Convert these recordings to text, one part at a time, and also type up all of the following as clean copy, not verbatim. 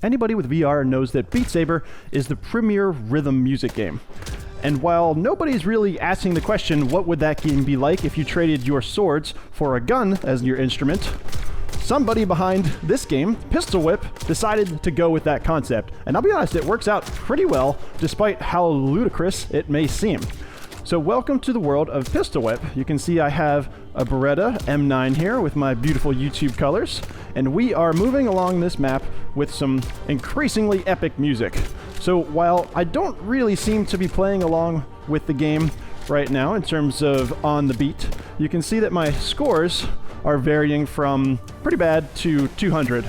anybody with VR knows that Beat Saber is the premier rhythm music game. And while nobody's really asking the question, what would that game be like if you traded your swords for a gun as your instrument, somebody behind this game, Pistol Whip, decided to go with that concept. And I'll be honest, it works out pretty well, despite how ludicrous it may seem. So welcome to the world of Pistol Whip. You can see I have a Beretta M9 here with my beautiful YouTube colors, and we are moving along this map with some increasingly epic music. So while I don't really seem to be playing along with the game right now in terms of on the beat, you can see that my scores are varying from pretty bad to 200.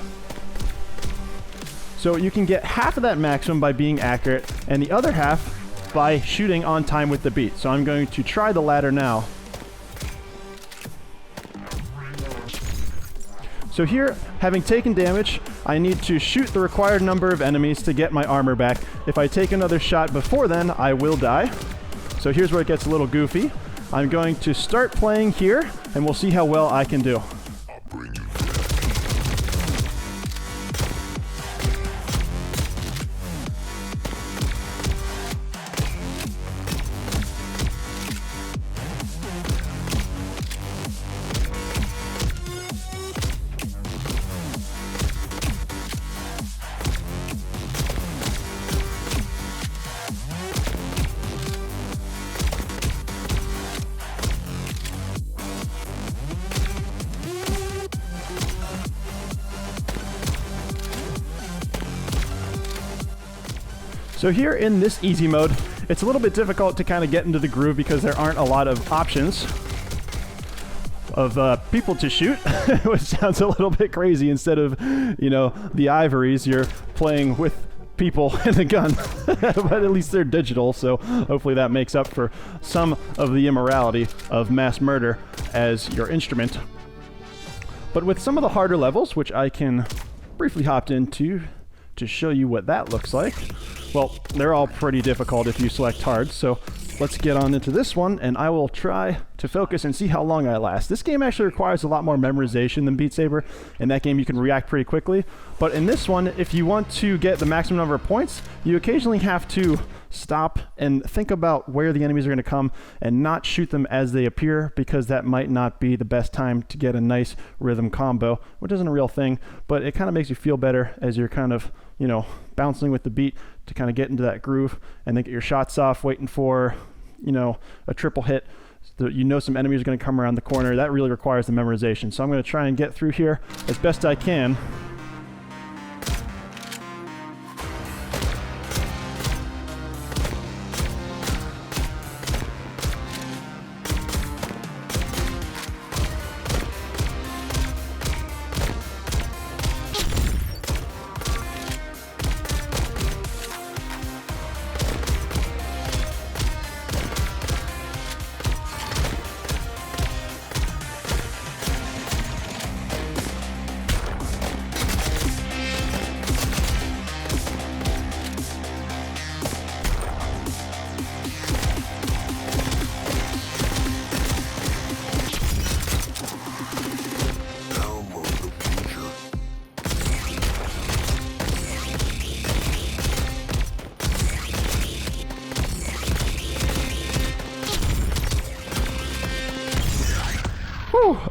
So you can get half of that maximum by being accurate, and the other half by shooting on time with the beat. So I'm going to try the latter now. So here, having taken damage, I need to shoot the required number of enemies to get my armor back. If I take another shot before then, I will die. So here's where it gets a little goofy. I'm going to start playing here, and we'll see how well I can do. So here in this easy mode, it's a little bit difficult to kind of get into the groove because there aren't a lot of options of people to shoot, which sounds a little bit crazy. Instead of, you know, the ivories, you're playing with people and a gun, but at least they're digital, so hopefully that makes up for some of the immorality of mass murder as your instrument. But with some of the harder levels, which I can briefly hop into to show you what that looks like, well, they're all pretty difficult if you select hard, so let's get on into this one, and I will try to focus and see how long I last. This game actually requires a lot more memorization than Beat Saber. In that game, you can react pretty quickly, but in this one, if you want to get the maximum number of points, you occasionally have to stop and think about where the enemies are going to come and not shoot them as they appear, because that might not be the best time to get a nice rhythm combo, which isn't a real thing, but it kind of makes you feel better as you're kind of, you know, bouncing with the beat to kind of get into that groove and then get your shots off, waiting for, you know, a triple hit. So you know some enemies are going to come around the corner. That really requires the memorization. So I'm going to try and get through here as best I can.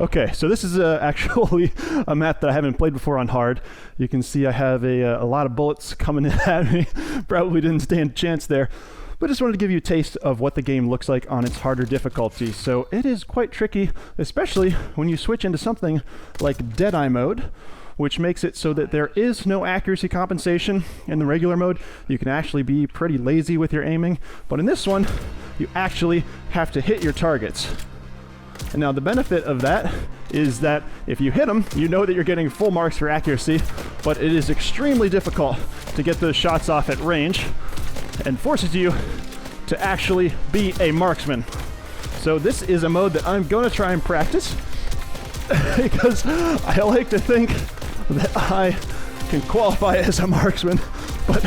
Okay, so this is actually a map that I haven't played before on hard. You can see I have a lot of bullets coming in at me. Probably didn't stand a chance there. But just wanted to give you a taste of what the game looks like on its harder difficulty. So it is quite tricky, especially when you switch into something like Deadeye mode, which makes it so that there is no accuracy compensation in the regular mode. You can actually be pretty lazy with your aiming, but in this one, you actually have to hit your targets. And now the benefit of that is that if you hit them, you know that you're getting full marks for accuracy, but it is extremely difficult to get those shots off at range and forces you to actually be a marksman. So this is a mode that I'm going to try and practice because I like to think that I can qualify as a marksman, but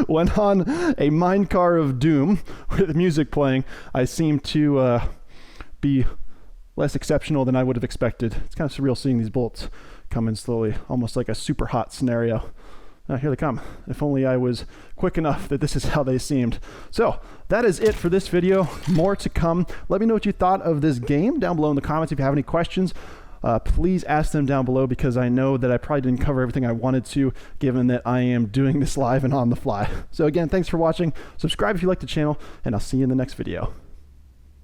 when on a minecar of doom with music playing, I seem to be less exceptional than I would have expected. It's kind of surreal seeing these bullets come in slowly, almost like a super hot scenario. Here they come. If only I was quick enough that this is how they seemed. So that is it for this video. More to come. Let me know what you thought of this game down below in the comments. If you have any questions, please ask them down below, because I know that I probably didn't cover everything I wanted to, given that I am doing this live and on the fly. So again, thanks for watching. Subscribe if you like the channel, and I'll see you in the next video.